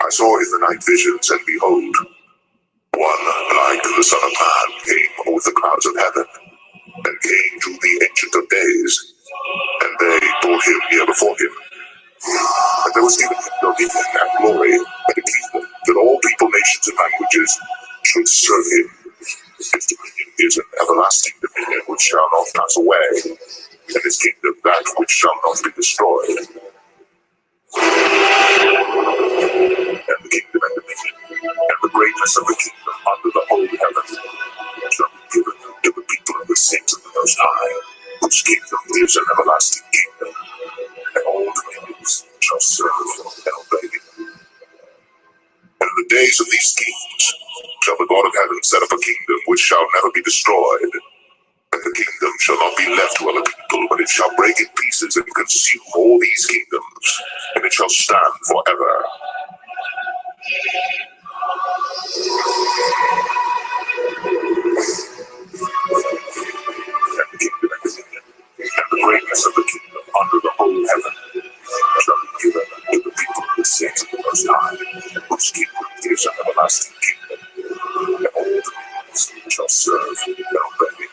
I saw in the night visions, and behold, one like the Son of Man came with the clouds of heaven, and came to the Ancient of Days, and they brought him near before him. And there was given him dominion and glory, and a kingdom, that all people, nations, and languages should serve him. His dominion is an everlasting dominion which shall not pass away, and his kingdom that which shall not be destroyed. And the kingdom and dominion, and the greatness of the kingdom under the whole heaven, shall be given to the people of the saints of the Most High, whose kingdom is an everlasting kingdom, and all dominions shall serve and obey him. And in the days of these kings shall the God of heaven set up a kingdom which shall never be destroyed. And the kingdom shall not be left to other people, but it shall break in pieces and consume all these kingdoms, and it shall stand forever. And the kingdom and dominion, and the greatness of the kingdom under the whole heaven, shall be given to the people of the saints of the Most High, whose kingdom is an everlasting kingdom, and all dominions shall serve and obey him.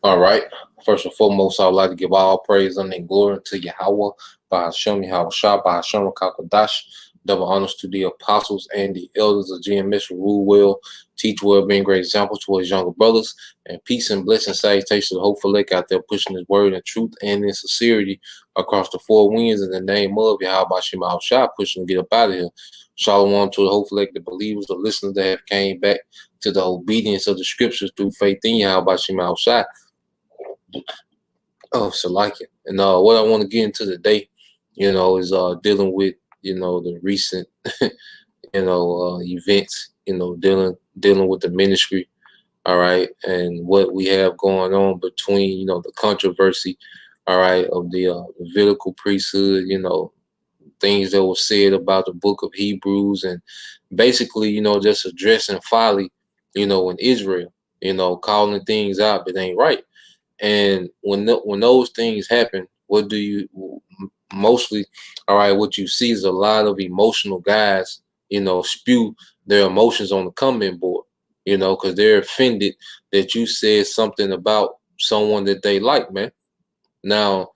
All right. First and foremost, I would like to give all praise and glory to Yahweh, by Hashem, Yahweh Shah, by Hashem, Kakadash. Double honors to the apostles and the elders of GMS who rule well, teach well, being great examples to his younger brothers. And peace and blessing, salutations to the hopeful lake out there pushing his word in truth and in sincerity across the four winds in the name of Yahweh Shem Al Shah, pushing to get up out of here. Shalom to the hopeful lake, the believers, the listeners that have came back to the obedience of the scriptures through faith in Yahweh Shem Al Shah. Oh, so like it. And what I want to get into today, is dealing with, the recent, events, dealing with the ministry, all right, and what we have going on between, the controversy, all right, of the Levitical priesthood, things that were said about the book of Hebrews, and basically, just addressing folly, in Israel, calling things out that ain't right. And when those things happen, what do you mostly, all right, what you see is a lot of emotional guys, spew their emotions on the comment board, because they're offended that you said something about someone that they like, man. Now,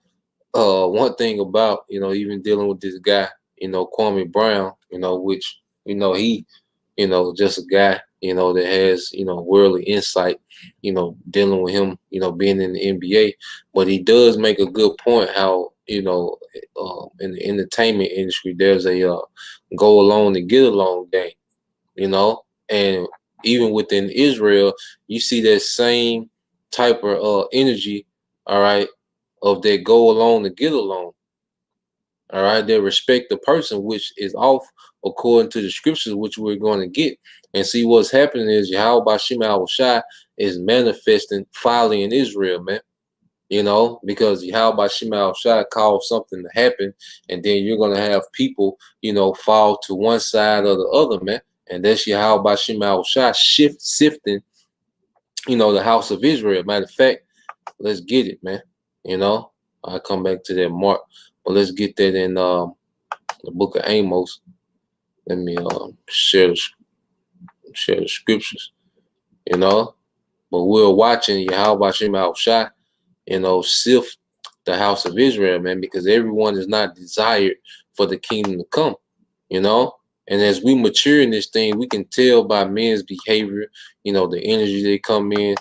one thing about, even dealing with this guy, Kwame Brown, which, he, just a guy, that has, worldly insight, dealing with him, being in the NBA. But he does make a good point how, in the entertainment industry, there's a go along and get along game, and even within Israel, you see that same type of energy, all right, of that go along to get along. All right, they respect the person, which is off according to the scriptures, which we're going to get. And see what's happening is Yahweh Bashim Al Shai is manifesting folly in Israel, man. Because Yahweh Bashim Al Shai caused something to happen, and then you're going to have people, fall to one side or the other, man. And that's Yahweh Bashim Al Shai sifting, the house of Israel. Matter of fact, let's get it, man. I'll come back to that mark. But let's get that in the book of Amos. Let me share the scriptures, But we're watching Yahweh Shem Al Shai, sift the house of Israel, man, because everyone is not desired for the kingdom to come, And as we mature in this thing, we can tell by men's behavior, the energy they come in,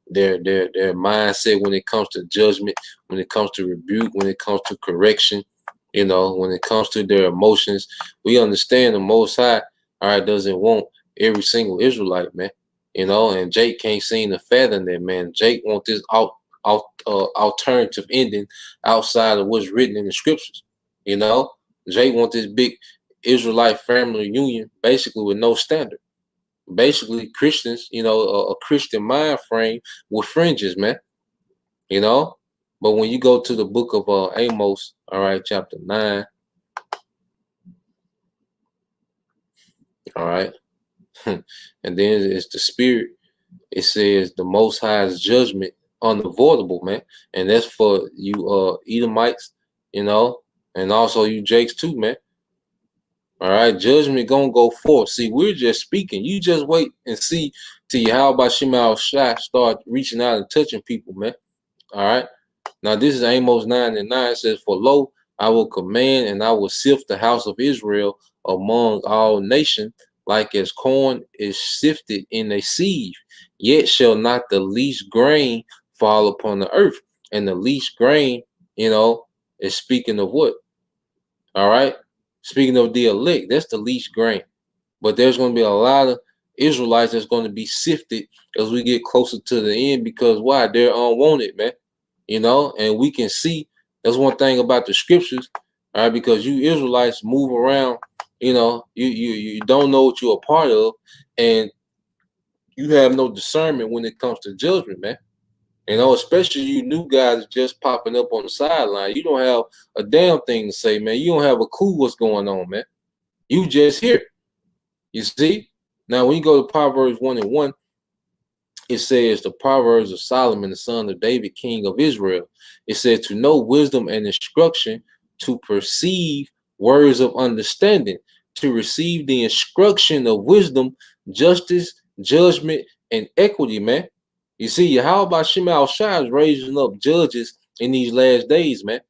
their mindset when it comes to judgment, when it comes to rebuke, when it comes to correction, when it comes to their emotions. We understand the Most High, all right, doesn't want every single Israelite, man. And Jake can't seem to fathom that, man. Jake want this alternative ending outside of what's written in the scriptures. Jake want this big Israelite family union, basically with no standard. Basically, Christians, a Christian mind frame with fringes, man. you know. But when you go to the book of Amos, all right, chapter 9, all right, and then it's the spirit. It says the Most High's judgment unavoidable, man, and that's for you Edomites, and also you Jakes too, man. All right, judgment gonna go forth. See, we're just speaking. You just wait and see till how about Shemal Shai start reaching out and touching people, man. All right. Now this is Amos 9:9. It says, "For lo, I will command and I will sift the house of Israel among all nations, like as corn is sifted in a sieve. Yet shall not the least grain fall upon the earth." And the least grain, is speaking of what? All right. Speaking of the elect, that's the least grain. But there's going to be a lot of Israelites that's going to be sifted as we get closer to the end, because why? They're unwanted, man. And we can see that's one thing about the scriptures, all right, because you Israelites move around, you don't know what you're a part of, and you have no discernment when it comes to judgment, man. Especially you new guys just popping up on the sideline. You don't have a damn thing to say, man. You don't have a clue what's going on, man. You just here. You see? Now, when you go to Proverbs 1:1, it says the Proverbs of Solomon, the son of David, king of Israel. It said to know wisdom and instruction, to perceive words of understanding, to receive the instruction of wisdom, justice, judgment, and equity, man. You see, how about Shemal Shai is raising up judges in these last days, man?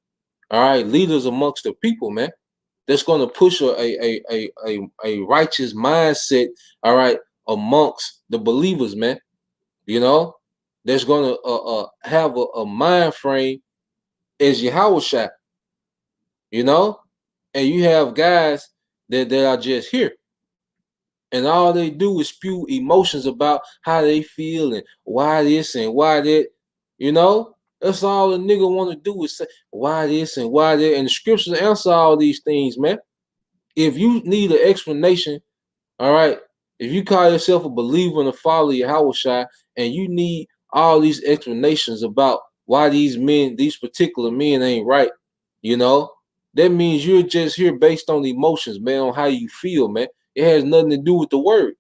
All right, leaders amongst the people, man. That's going to push a righteous mindset, all right, amongst the believers, man. That's going to have a mind frame as Yahweh, and you have guys that are just here, and all they do is spew emotions about how they feel and why this and why that, that's all the nigga want to do is say why this and why that, and the scriptures answer all these things, man. If you need an explanation, all right, if you call yourself a believer and a follower of Yahweh, and you need all these explanations about why these particular men ain't right, that means you're just here based on emotions, man, on how you feel, man. It has nothing to do with the word.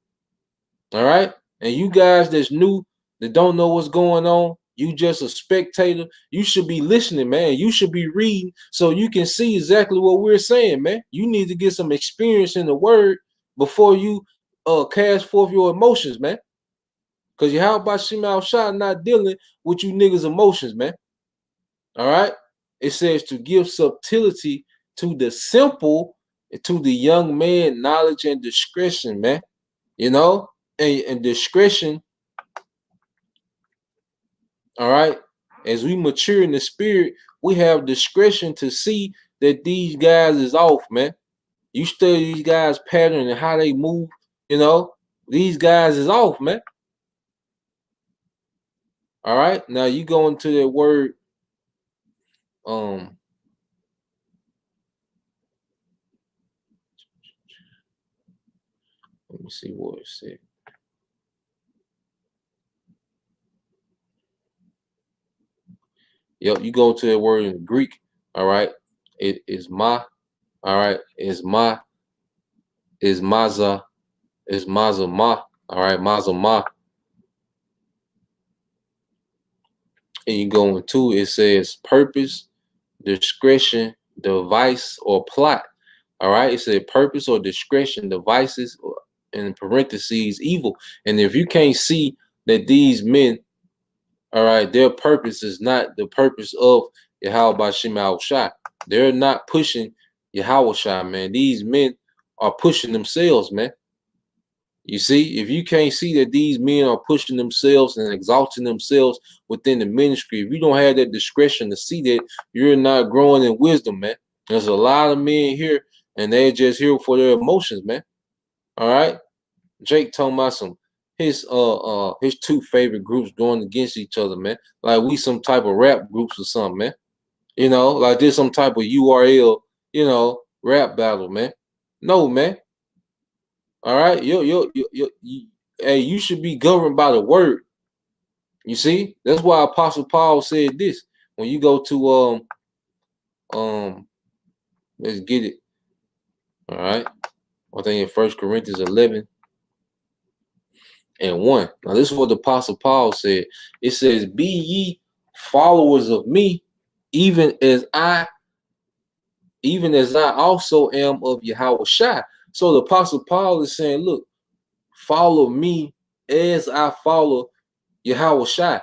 All right. And you guys that's new, that don't know what's going on, you just a spectator. You should be listening, man. You should be reading so you can see exactly what we're saying, man. You need to get some experience in the word before you cast forth your emotions, man. Because you how about Shemal Shah not dealing with you niggas' emotions, man. All right. It says to give subtlety to the simple, to the young man, knowledge and discretion, man. And discretion, all right. As we mature in the spirit, we have discretion to see that these guys is off, man. You study these guys' pattern and how they move, these guys is off, man. All right. Now you go into that word, let me see what it said. Yep, you go to that word in Greek, all right. It is ma, all right, is ma, is maza, is maza ma, all right, maza ma. And you go into it says purpose, discretion, device, or plot. All right, it said purpose or discretion, devices, or in parentheses, evil. And if you can't see that these men, all right, their purpose is not the purpose of Yahweh Shemal Shai. They're not pushing Yahweh Shai, man. These men are pushing themselves, man. You see, if you can't see that these men are pushing themselves and exalting themselves within the ministry, if you don't have that discretion to see that, you're not growing in wisdom, man. There's a lot of men here, and they're just here for their emotions, man. All right. Jake talking about his two favorite groups going against each other, man. Like we some type of rap groups or something, man. You know, like there's some type of URL, rap battle, man. No, man. All right, hey, you should be governed by the word. You see, that's why Apostle Paul said this. When you go to um, let's get it. All right, I think in 1 Corinthians 11:1. Now this is what the Apostle Paul said. It says, "Be ye followers of me, even as I, even as I also am of Yahweh Shai." So the Apostle Paul is saying, look, follow me as I follow Yahweh Shai.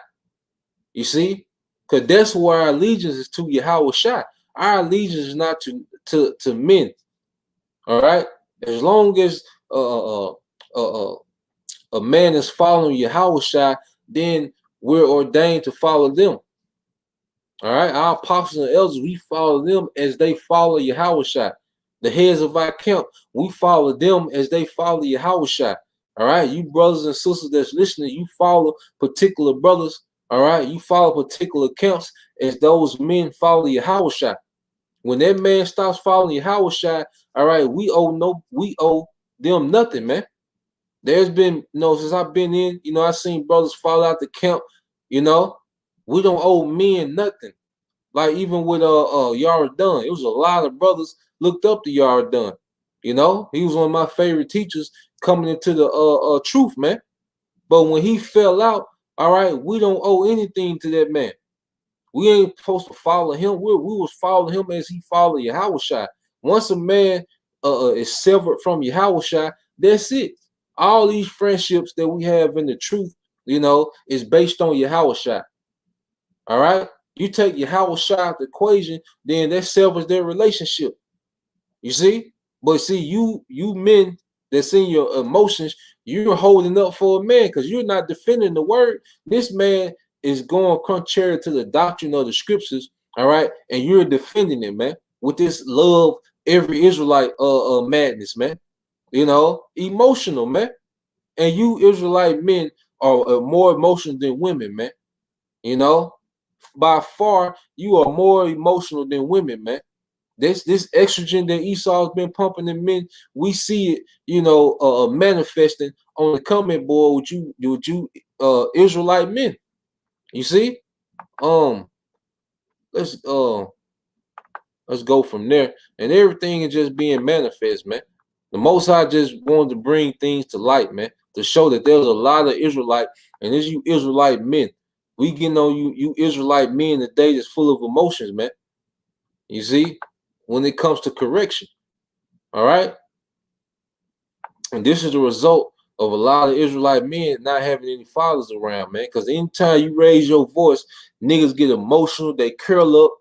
You see? Because that's where our allegiance is to Yahweh Shai. Our allegiance is not to men. All right? As long as a man is following Yahweh Shai, then we're ordained to follow them. All right? Our apostles and elders, we follow them as they follow Yahweh Shai. The heads of our camp, we follow them as they follow Yahweh Shai. All right? You brothers and sisters that's listening, you follow particular brothers. All right? You follow particular camps as those men follow Yahweh Shai. When that man stops following Yahweh Shai, all right, we owe them nothing, man. There's been, since I've been in, I seen brothers fall out the camp, we don't owe men nothing. Like even with Yaradun, it was a lot of brothers looked up to Yaradun. He was one of my favorite teachers coming into the truth, man. But when he fell out, all right, we don't owe anything to that man. We ain't supposed to follow him. We was following him as he followed Yahweh Shai. Once a man is severed from Yahweh Shai, that's it. All these friendships that we have in the truth, is based on Yahweh Shai. All right? You take Yahweh Shai out the equation, then that severs their relationship. You see? But see, you men that's in your emotions, you're holding up for a man because you're not defending the word. This man is going contrary to the doctrine of the scriptures, all right? And you're defending it, man, with this love every Israelite madness, man. Emotional, man. And you Israelite men are more emotional than women, man. By far, you are more emotional than women, man. This estrogen that Esau's been pumping in men, we see it, manifesting on the comment board with you Israelite men. You see? Um, let's let's go from there. And everything is just being manifest, man. The Most High just wanted to bring things to light, man, to show that there's a lot of Israelite, and it's you Israelite men. We getting on you Israelite men today that's full of emotions, man. You see, when it comes to correction. All right. And this is the result of a lot of Israelite men not having any fathers around, man. Because anytime you raise your voice, niggas get emotional, they curl up,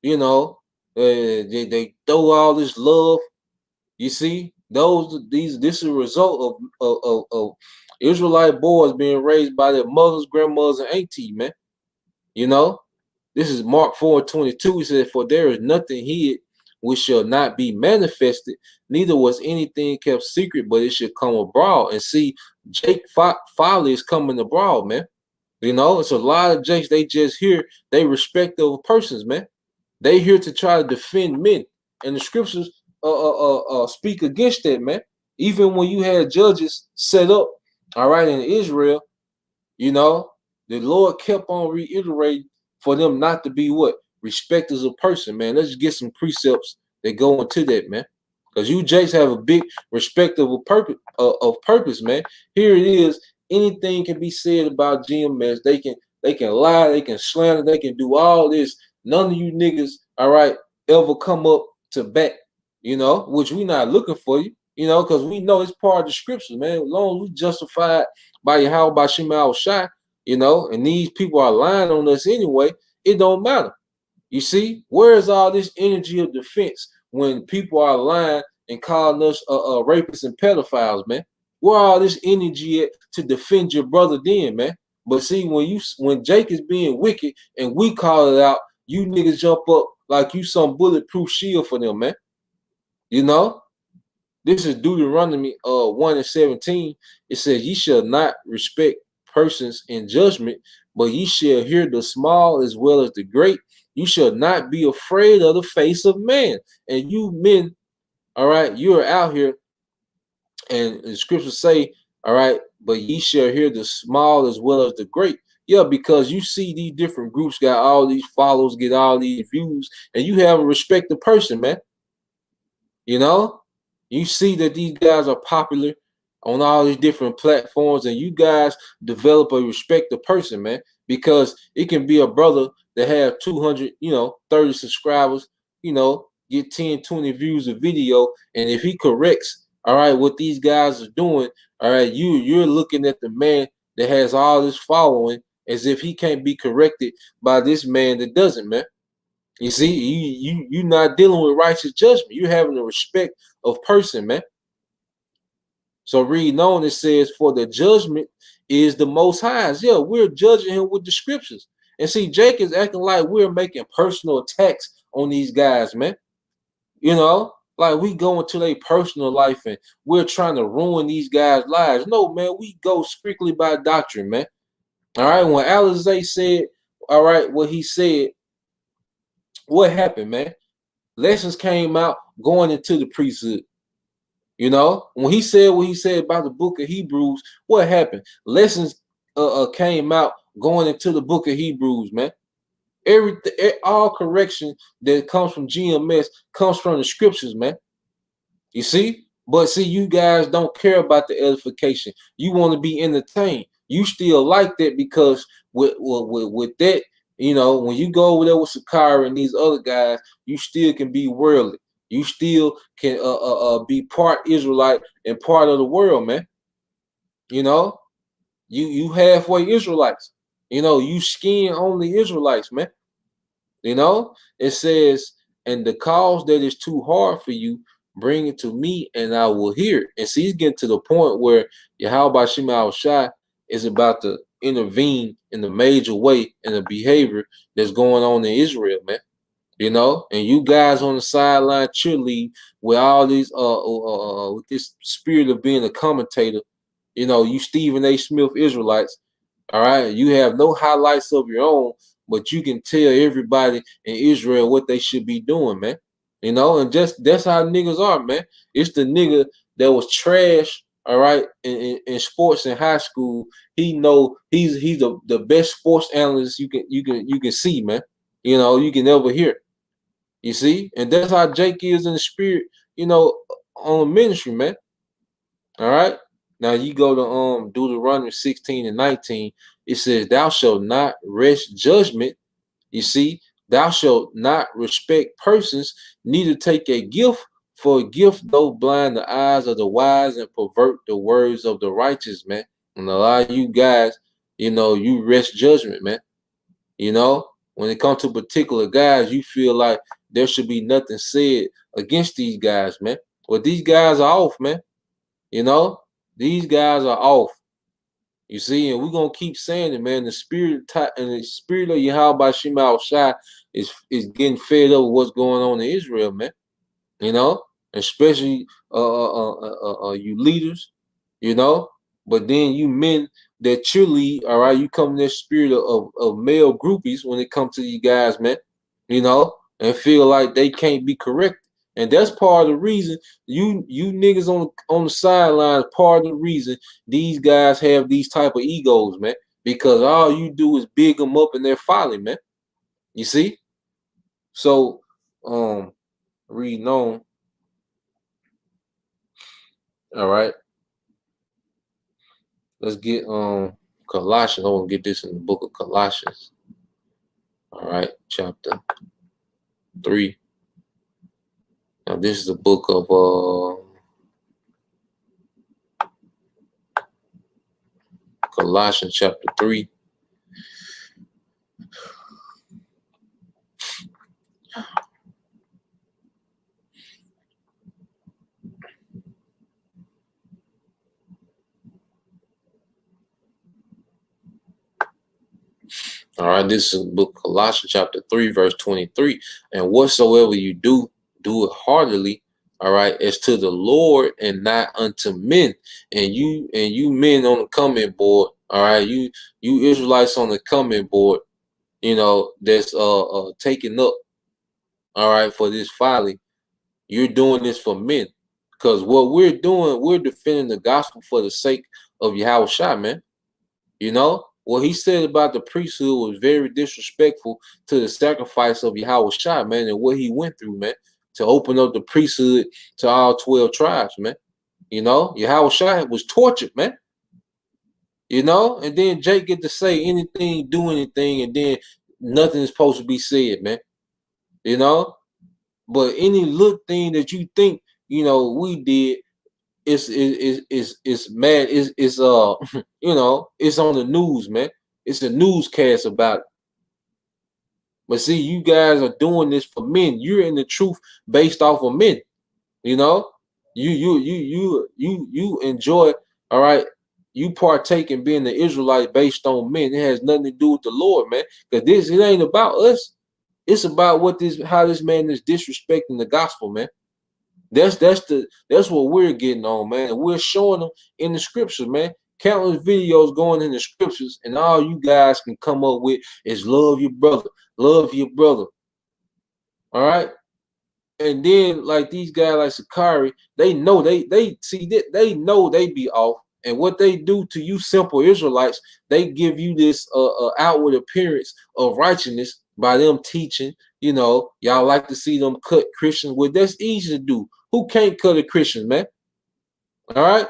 they throw all this love. You see, this is a result of Israelite boys being raised by their mothers, grandmothers, and auntie, man. This is Mark 4:22. He said, "For there is nothing hid which shall not be manifested, neither was anything kept secret, but it should come abroad." And see, Jake folly is coming abroad, man. It's a lot of Jakes, they just here, they respect other persons, man. They here to try to defend men. And the scriptures speak against that, man. Even when you had judges set up, all right, in Israel, the Lord kept on reiterating for them not to be what? Respecters of person, man. Let's get some precepts that go into that, man. Because you Jakes have a big respect of purpose, man. Here it is. Anything can be said about GMS. They can lie, they can slander, they can do all this. None of you niggas, all right, ever come up to bat, which we not looking for you, because we know it's part of the scriptures, man. As long as we justified by Yahweh, by Shema Shai, and these people are lying on us anyway, it don't matter. You see, where is all this energy of defense when people are lying and calling us rapists and pedophiles, man? Where all this energy at to defend your brother then, man? But see, when Jake is being wicked and we call it out, you niggas jump up like you some bulletproof shield for them, man. You know? This is Deuteronomy 1:17. It says, ye shall not respect persons in judgment, but ye shall hear the small as well as the great. You shall not be afraid of the face of man. And you men, all right, you are out here, and the scriptures say, all right, but ye shall hear the small as well as the great. Yeah, because you see these different groups got all these follows, get all these views, and you have a respect the person, man. You know, you see that these guys are popular on all these different platforms, and you guys develop a respect the person, man, because it can be a brother that have 200, 30 subscribers, get 10, 20 views of video, and if he corrects, all right, what these guys are doing, all right, you're looking at the man that has all this following as if he can't be corrected by this man that doesn't, man. You see, you're not dealing with righteous judgment. You're having a respect of person, man. So reading on, it says, for the judgment is the most high's. Yeah, we're judging him with the scriptures. And see, Jake is acting like we're making personal attacks on these guys, man. Like we go into their personal life and we're trying to ruin these guys' lives. No, man, we go strictly by doctrine, man. All right, when Alizé said, all right, what he said, what happened, man? Lessons came out going into the priesthood. When he said what he said about the book of Hebrews, what happened? Lessons came out going into the book of Hebrews, man. Everything, all correction that comes from GMS comes from the scriptures, man. You see? But see, you guys don't care about the edification. You want to be entertained. You still like that because with that, when you go over there with Sakara and these other guys, you still can be worldly. You still can be part Israelite and part of the world, man. You know, you halfway Israelites. You skin only Israelites, man. It says, and the cause that is too hard for you, bring it to me and I will hear it. And see, he's getting to the point where Yahweh Shema Shai is about to intervene in a major way in the behavior that's going on in Israel, man. And you guys on the sideline cheerlead with all these with this spirit of being a commentator, you Stephen A. Smith Israelites. All right, you have no highlights of your own, but you can tell everybody in Israel what they should be doing, man. And just that's how niggas are, man. It's the nigga that was trash, all right, in sports in high school. He know he's the best sports analyst you can see, man. You can never hear. You see, and that's how Jake is in the spirit, on the ministry, man. All right. Now you go to Deuteronomy 16 and 19. It says, thou shalt not wrest judgment. You see, thou shalt not respect persons, neither take a gift, for a gift though blind the eyes of the wise and pervert the words of the righteous, man. And a lot of you guys, you wrest judgment, man. When it comes to particular guys, you feel like there should be nothing said against these guys, man. But these guys are off, man. These guys are off. You see, and we're gonna keep saying it, man. The spirit of Yahweh Shema Shai is getting fed up with what's going on in Israel, man. Especially you leaders, you know. But then you men that cheerlead, all right, you come in this spirit of male groupies when it comes to you guys, man, and feel like they can't be corrected. And that's part of the reason you niggas on the sidelines, part of the reason these guys have these type of egos, man, because all you do is big them up in their folly, man. You see? So reading on. All right. Let's get Colossians. I want to get this in the book of Colossians. All right, chapter 3. Now this is the book of Colossians chapter 3. All right, this is the book of Colossians chapter 3, verse 23. And whatsoever you do, do it heartily, all right, as to the Lord and not unto men. And you men on the comment board, all right, you Israelites on the comment board, that's taking up, all right, for this folly. You're doing this for men. Because what we're doing, we're defending the gospel for the sake of Yahweh Shai, man. What he said about the priesthood was very disrespectful to the sacrifice of Yahweh Shai, man, and what he went through, man, to open up the priesthood to all 12 tribes, man. Yahweh Shai was tortured, man. And then Jake get to say anything, do anything, and then nothing is supposed to be said, man. But any little thing that you think, we did, it's mad, it's it's it's on the news, man. It's a newscast about it. But see, you guys are doing this for men. You're in the truth based off of men. You enjoy, all right. You partake in being the Israelite based on men. It has nothing to do with the Lord, man. Because it ain't about us. It's about how this man is disrespecting the gospel, man. That's what we're getting on, man. And we're showing them in the scriptures, man. Countless videos going in the scriptures, and all you guys can come up with is love your brother, love your brother. All right. And then like these guys like Sakari, they know they see that they know they be off. And what they do to you simple Israelites, they give you this outward appearance of righteousness by them teaching. Y'all like to see them cut Christians. Well, that's easy to do. Who can't cut a Christian, man? All right,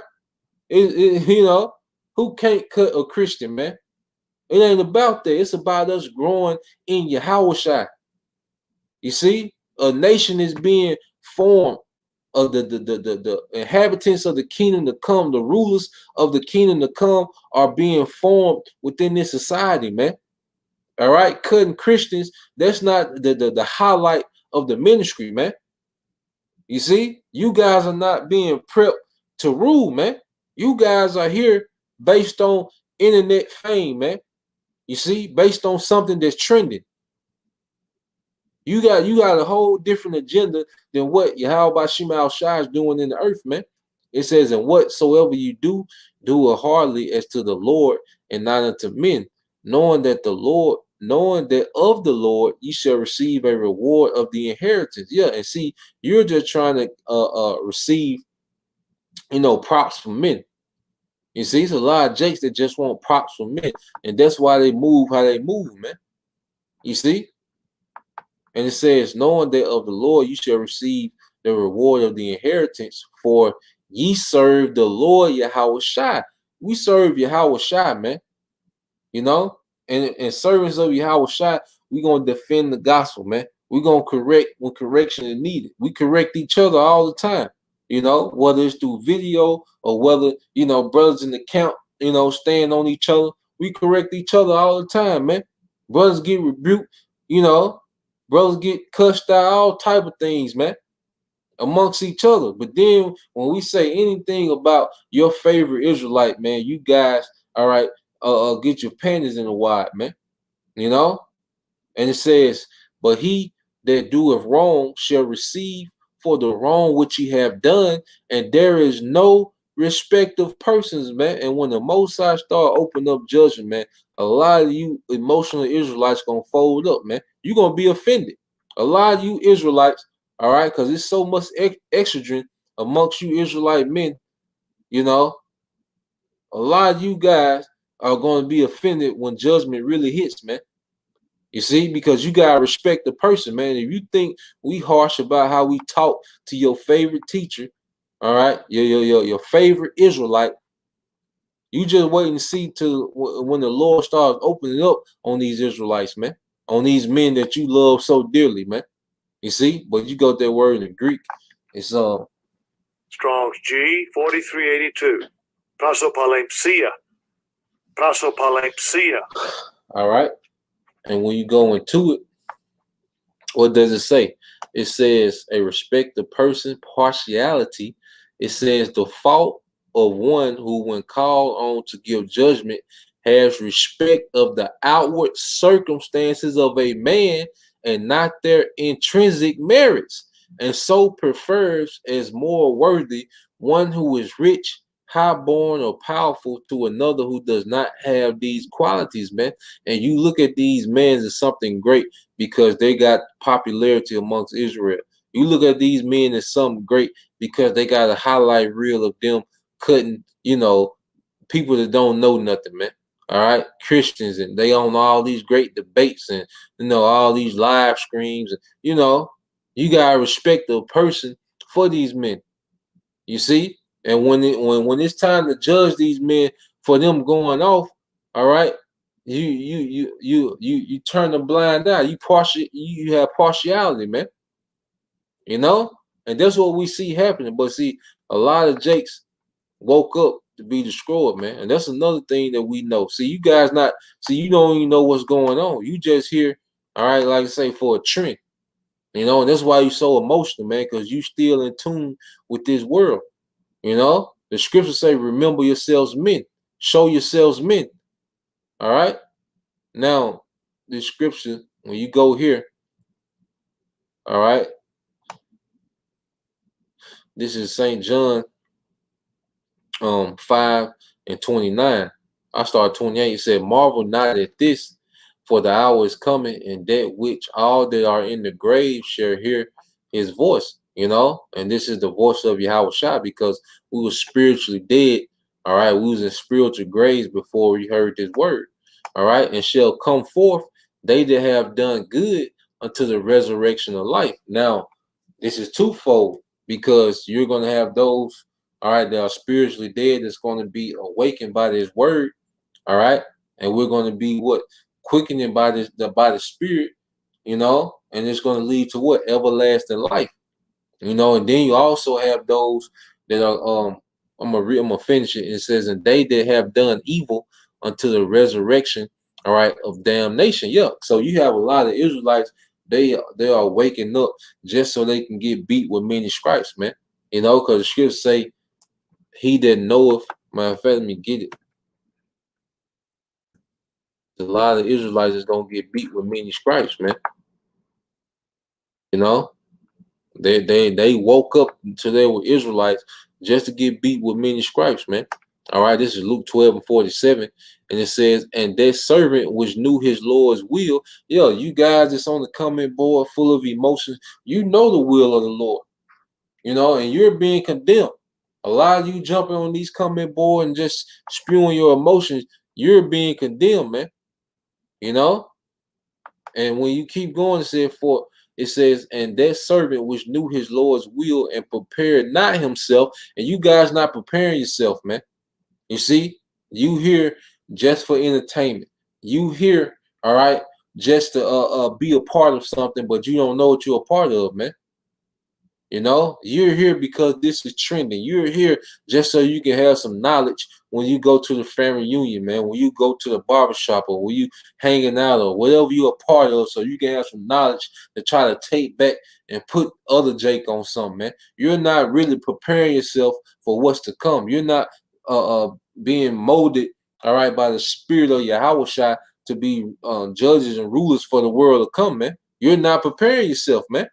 who can't cut a Christian, man? It ain't about that. It's about us growing in Yahweh Shai. You see, a nation is being formed of the inhabitants of the kingdom to come, the rulers of the kingdom to come are being formed within this society, man. All right, cutting Christians, that's not the highlight of the ministry, man. You see, you guys are not being prepped to rule, man. You guys are here based on internet fame, man. You see, based on something that's trending. You got a whole different agenda than what Yahweh Shema Shai is doing in the earth, man. It says, and whatsoever you do, do it heartily as to the Lord and not unto men, knowing that of the Lord you shall receive a reward of the inheritance. Yeah, and see, you're just trying to receive, props from men. You see, it's a lot of jakes that just want props from men, and that's why they move how they move, man. You see? And it says, knowing that of the Lord you shall receive the reward of the inheritance, for ye serve the Lord Yahweh Shai. We serve Yahweh Shai, man. And servants of Yahweh Shai, we're going to defend the gospel, man. We're going to correct when correction is needed. We correct each other all the time, whether it's through video or whether, brothers in the camp, stand on each other. We correct each other all the time, man. Brothers get rebuked, brothers get cussed out, all type of things, man, amongst each other. But then when we say anything about your favorite Israelite, man, you guys, all right, get your panties in the wad, man. And it says, but he that doeth wrong shall receive for the wrong which he have done, and there is no respect of persons, man. And when the Most High start opening up judgment, man, a lot of you emotional Israelites gonna fold up, man. You're gonna be offended. A lot of you Israelites, all right, because there's so much exogen amongst you Israelite men, a lot of you guys are going to be offended when judgment really hits, man. You see, because you gotta respect the person, man. If you think we harsh about how we talk to your favorite teacher, all right, your favorite Israelite, you just wait and see till when the Lord starts opening up on these Israelites, man, on these men that you love so dearly, man. You see, but you got that word in Greek. It's Strong's G 4382. Prosopalempsia. Prosopalempsia. All right. And when you go into it, what does it say? It says a respect the person, partiality. It says the fault of one who, when called on to give judgment, has respect of the outward circumstances of a man and not their intrinsic merits, and so prefers as more worthy one who is rich, high-born, or powerful to another who does not have these qualities, man. And you look at these men as something great because they got popularity amongst Israel. You look at these men as something great because they got a highlight reel of them cutting, people that don't know nothing, man. All right, Christians, and they on all these great debates and all these live streams. And, you gotta respect the person for these men. You see, and when it's time to judge these men for them going off, all right, you turn a blind eye. You have partiality, man. You know, and that's what we see happening. But see, a lot of Jakes woke up to be destroyed, man. And that's another thing that we know. See, you don't even know what's going on. You just here, all right, like I say, for a trend. And that's why you're so emotional, man, because you still in tune with this world. The scriptures say, remember yourselves men, show yourselves men. All right. Now, the scripture, when you go here, all right, this is St. John 5:29. I started 28. It said, marvel not at this, for the hour is coming, and that which all that are in the grave shall hear his voice. And this is the voice of Yahweh Shai, because we were spiritually dead. All right, we was in spiritual graves before we heard this word. All right, and shall come forth they that have done good unto the resurrection of life. Now, this is twofold, because you're going to have those, all right, that are spiritually dead, that's going to be awakened by this word, all right, and we're going to be what? Quickening by the spirit, and it's going to lead to what? Everlasting life. And then you also have those that are I'm gonna finish it. It says, and they that have done evil unto the resurrection, all right, of damnation. Yeah. So you have a lot of Israelites, they are waking up just so they can get beat with many stripes, man. Because the scriptures say, he that knoweth, matter of fact, let me get it. A lot of Israelites is gonna get beat with many stripes, man. You know, They woke up to they were Israelites just to get beat with many stripes, man. All right, this is Luke 12:47, and it says, and that servant which knew his Lord's will. Yo, you guys that's on the comment board full of emotions, you know the will of the Lord, and you're being condemned. A lot of you jumping on these comment board and just spewing your emotions, you're being condemned, man. You know, and when you keep going, it says, and that servant which knew his Lord's will and prepared not himself, and you guys not preparing yourself, man. You see, you here just for entertainment. You here, all right, just to be a part of something, but you don't know what you're a part of, man. You're here because this is trending. You're here just so you can have some knowledge when you go to the family reunion, man, when you go to the barbershop, or when you hanging out, or whatever you're a part of, so you can have some knowledge to try to take back and put other Jake on something, man. You're not really preparing yourself for what's to come. You're not being molded, all right, by the spirit of Yahweh Shai to be judges and rulers for the world to come, man. You're not preparing yourself, man.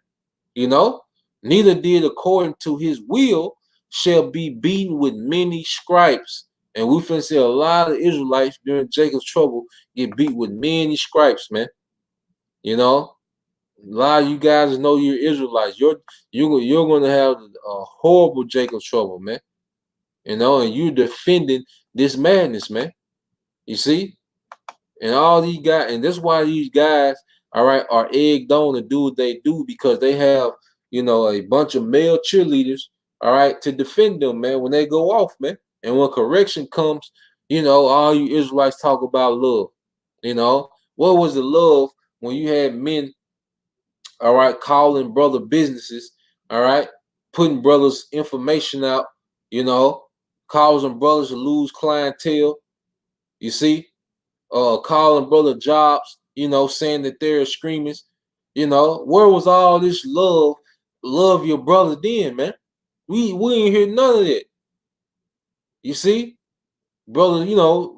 Neither did according to his will shall be beaten with many stripes. And we finna see a lot of Israelites during Jacob's trouble get beat with many stripes, man. A lot of you guys know you're Israelites. You're gonna have a horrible Jacob's trouble, man. And you're defending this madness, man. You see? And all these guys, and that's why these guys, all right, are egged on to do what they do, because they have, a bunch of male cheerleaders, all right, to defend them, man, when they go off, man. And when correction comes, all you Israelites talk about love. What was the love when you had men, all right, calling brother businesses, all right, putting brothers' information out, causing brothers to lose clientele, you see? Calling brother jobs, saying that they're extremists. Where was all this love your brother then, man? We ain't hear none of that. You see? brother,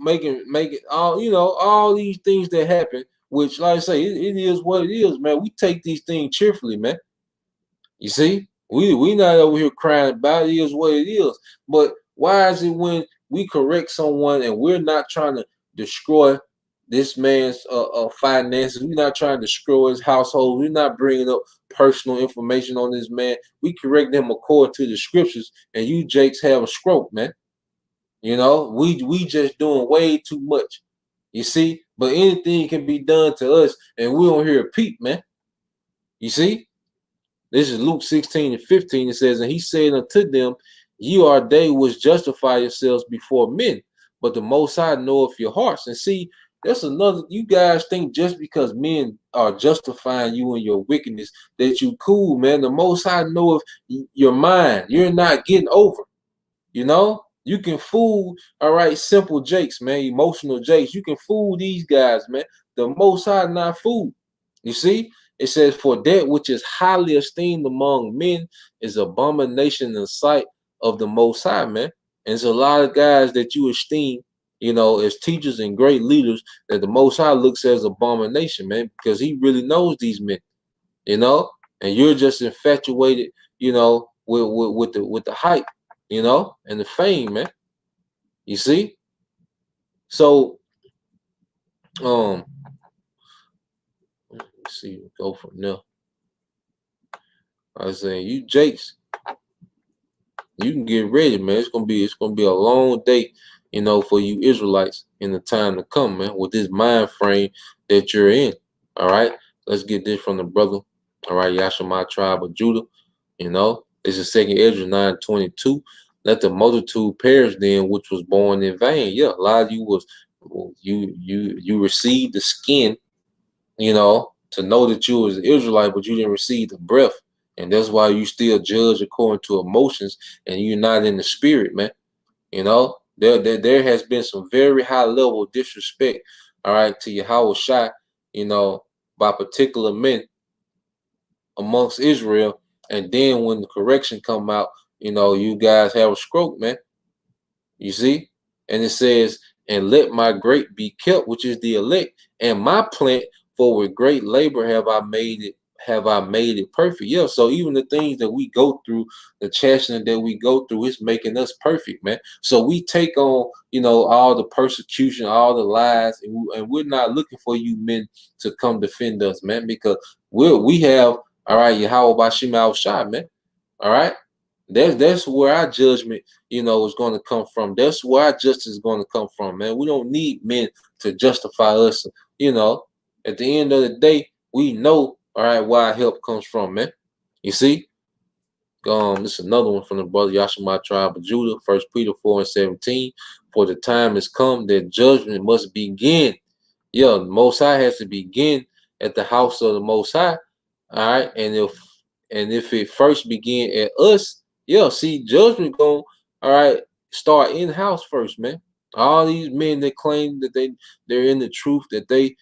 making all these things that happen, which like I say, it is what it is, man. We take these things cheerfully, man. You see, we not over here crying about it. It is what it is. But why is it when we correct someone and we're not trying to destroy this man's finances, we're not trying to destroy his household, we're not bringing up personal information on this man. We correct him according to the scriptures, and you Jakes have a stroke, man. We just doing way too much. You see, but anything can be done to us, and we don't hear a peep, man. You see. This is Luke 16 and 15. It says, and he said unto them, ye are they which justify yourselves before men, but the Most High knoweth your hearts. And see, that's another, you guys think just because men are justifying you in your wickedness that you cool, man. The Most High knoweth your mind. You're not getting over. You can fool, all right, simple jakes, man, emotional jakes. You can fool these guys, man. The Most High not fool. You see, it says, for that which is highly esteemed among men is abomination in the sight of the Most High, man. And there's a lot of guys that you esteem, as teachers and great leaders that the Most High looks at as abomination, man, because he really knows these men, you know, and you're just infatuated, with the hype, and the fame, man. You see? So, let's see, go from there. I was saying, you Jakes, you can get ready, man. It's gonna be a long day, for you Israelites in the time to come, man, with this mind frame that you're in. All right. Let's get this from the brother. All right, Yashima tribe of Judah. This is second Ezra 9:22. Let the multitude perish then which was born in vain. Yeah, a lot of you was you received the skin, to know that you was an Israelite, but you didn't receive the breath. And that's why you still judge according to emotions and you're not in the spirit, man. There has been some very high level of disrespect, all right, to Yahweh Shai, by particular men amongst Israel. And then when the correction come out, you guys have a stroke, man. You see? And it says, and let my grape be kept, which is the elect, and my plant, for with great labor have I made it perfect. Yeah, so even the things that we go through, the chastening that we go through, is making us perfect, man. So we take on, all the persecution, all the lies, and we're not looking for you men to come defend us, man, because we have, all right, Yahweh Bashim Al Shai, man. All right. That's where our judgment, is going to come from. That's where our justice is going to come from, man. We don't need men to justify us. You know, at the end of the day, we know, all right, where our help comes from, man. You see? This is another one from the brother Yashima tribe of Judah, 1 Peter 4:17. For the time has come that judgment must begin. Yeah, the Most High has to begin at the house of the Most High. All right, and if it first begin at us, yeah, see, judgment going, all right, start in house first, man. All these men that claim that they're in the truth, that they,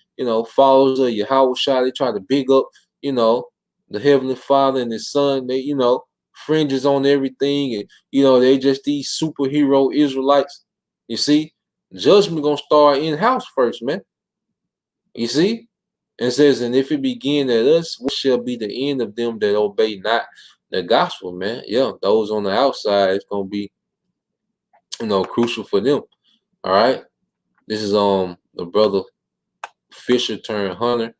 followers of Yahweh Shai, they try to big up, you know, the Heavenly Father and His Son. They, fringes on everything, and they just these superhero Israelites. You see, judgment gonna start in house first, man. You see, and it says, and if it begin at us, what shall be the end of them that obey not the gospel, man? Yeah, those on the outside, it's gonna be, crucial for them. All right. This is the brother Fisher turned Hunter,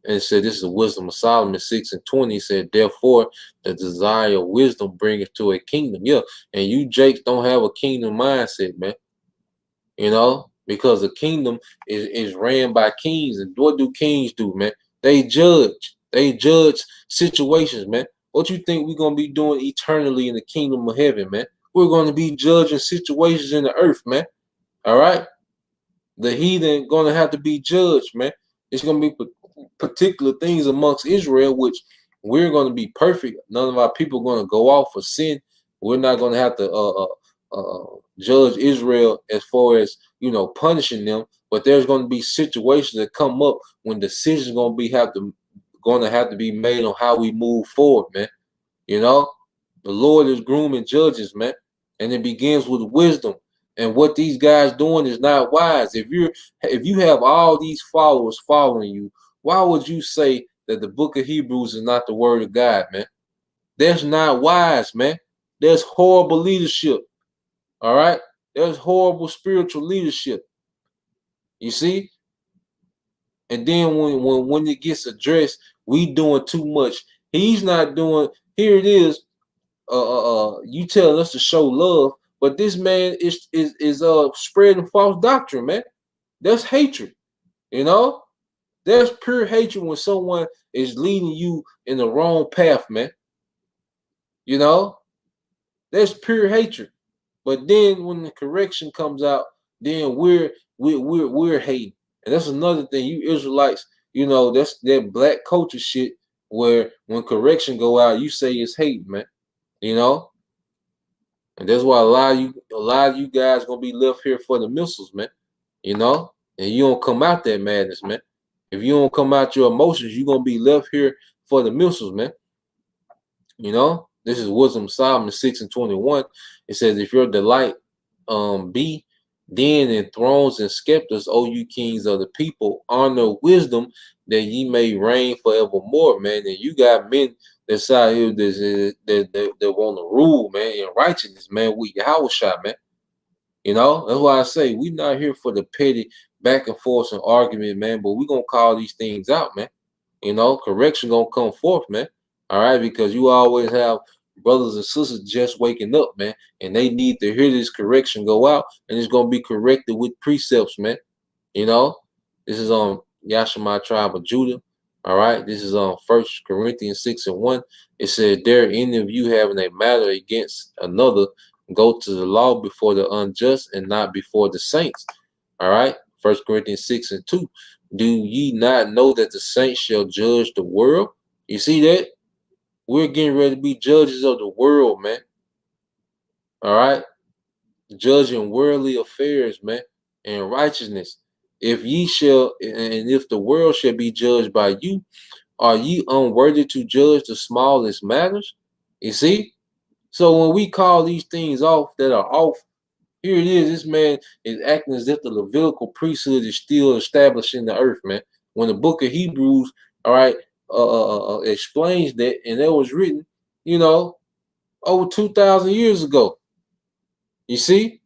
and it said this is the wisdom of Solomon 6:20. He said, therefore, the desire of wisdom bringeth to a kingdom. Yeah, and you Jakes don't have a kingdom mindset, man. Because the kingdom is ran by kings. And what do kings do, man? They judge. They judge situations, man. What you think we're gonna be doing eternally in the kingdom of heaven, man? We're gonna be judging situations in the earth, man. All right. The heathen gonna have to be judged, man. It's gonna be particular things amongst Israel, which we're gonna be perfect. None of our people are gonna go off for sin. We're not gonna have to judge Israel as far as punishing them. But there's gonna be situations that come up when decisions gonna have to be made on how we move forward, man. The Lord is grooming judges, man, and it begins with wisdom. And what these guys doing is not wise. If you have all these followers following you, why would you say that the book of Hebrews is not the word of God, man? That's not wise, man. There's horrible leadership. All right? There's horrible spiritual leadership. You see? And then when it gets addressed, we doing too much. He's not doing. Here it is. You telling us to show love, but this man is spreading false doctrine, man. That's hatred. You know, there's pure hatred when someone is leading you in the wrong path, man. You know, that's pure hatred. But then when the correction comes out, then we're hating. And that's another thing, you Israelites, that's that black culture shit where when correction go out, you say it's hate, man. You know? And that's why a lot of you guys gonna be left here for the missiles, man. You know? And you don't come out that madness, man. If you don't come out your emotions, you're gonna be left here for the missiles, man. You know, this is Wisdom Solomon 6 and 21. It says, if your delight be then in thrones and scepters, O you kings of the people, honor wisdom that ye may reign forevermore, man. And you got men that's out here that want to rule, man, in righteousness, man. We Yahweh shot, man. You know, that's why I say we not here for the petty back and forth and argument, man. But we gonna call these things out, man. You know, correction gonna come forth, man. All right, because you always have brothers and sisters just waking up, man, and they need to hear this correction go out, and it's gonna be corrected with precepts, man. You know, this is on Yashima tribe of Judah. All right, this is on 1 Corinthians 6 and 1. It said, "There any of you having a matter against another, go to the law before the unjust and not before the saints." All right, 1 Corinthians 6 and 2. Do ye not know that the saints shall judge the world? You see that? We're getting ready to be judges of the world, man. All right, judging worldly affairs, man, and righteousness. If ye shall, and if the world shall be judged by you, are ye unworthy to judge the smallest matters? You see? So when we call these things off that are off, here it is. This man is acting as if the Levitical priesthood is still established in the earth, man. When the book of Hebrews, all right, explains that, and that was written, over 2,000 years ago. You see?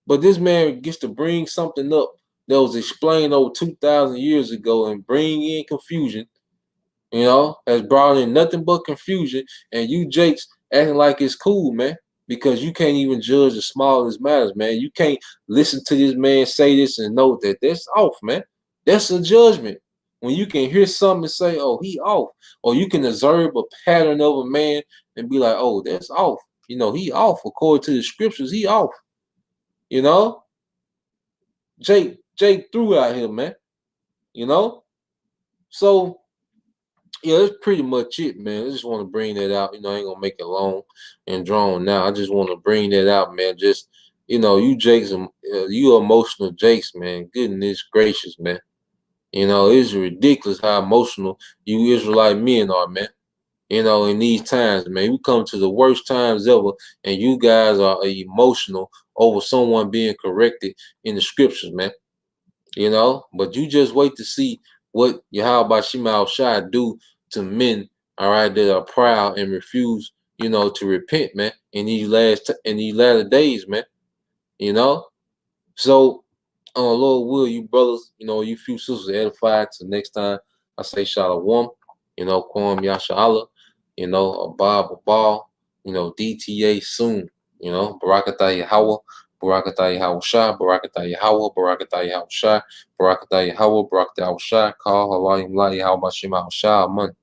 But this man gets to bring something up that was explained over 2,000 years ago and bring in confusion, has brought in nothing but confusion. And you Jakes acting like it's cool, man, because you can't even judge the smallest matters, man. You can't listen to this man say this and know that that's off, man. That's a judgment. When you can hear something and say, oh, he off. Or you can observe a pattern of a man and be like, oh, that's off. He off. According to the scriptures, he off. Jake threw out here, man. So yeah, that's pretty much it, man. I just want to bring that out. I ain't gonna make it long and drawn now. I just want to bring that out, man. Just you Jakes, you emotional Jakes, man. Goodness gracious, man. It's ridiculous how emotional you Israelite men are, man. In these times, man, we come to the worst times ever, and you guys are emotional over someone being corrected in the scriptures, man. But you just wait to see what Yahweh Shema Shai do to men, all right, that are proud and refuse, to repent, man, in these latter days, man. So Lord will you brothers, you few sisters edified. To next time I say Shalom, Kwam Yasha, Abab Abal, DTA soon, Barakatah Yahweh. Barakatah Yahweh Shah, Barakatah Yahweh, Barakatah Yahweh Shah, Barakatah Yahweh, Barakatah Yahweh Shah, Call Halayim La Yahweh Bashim Shah, Aman.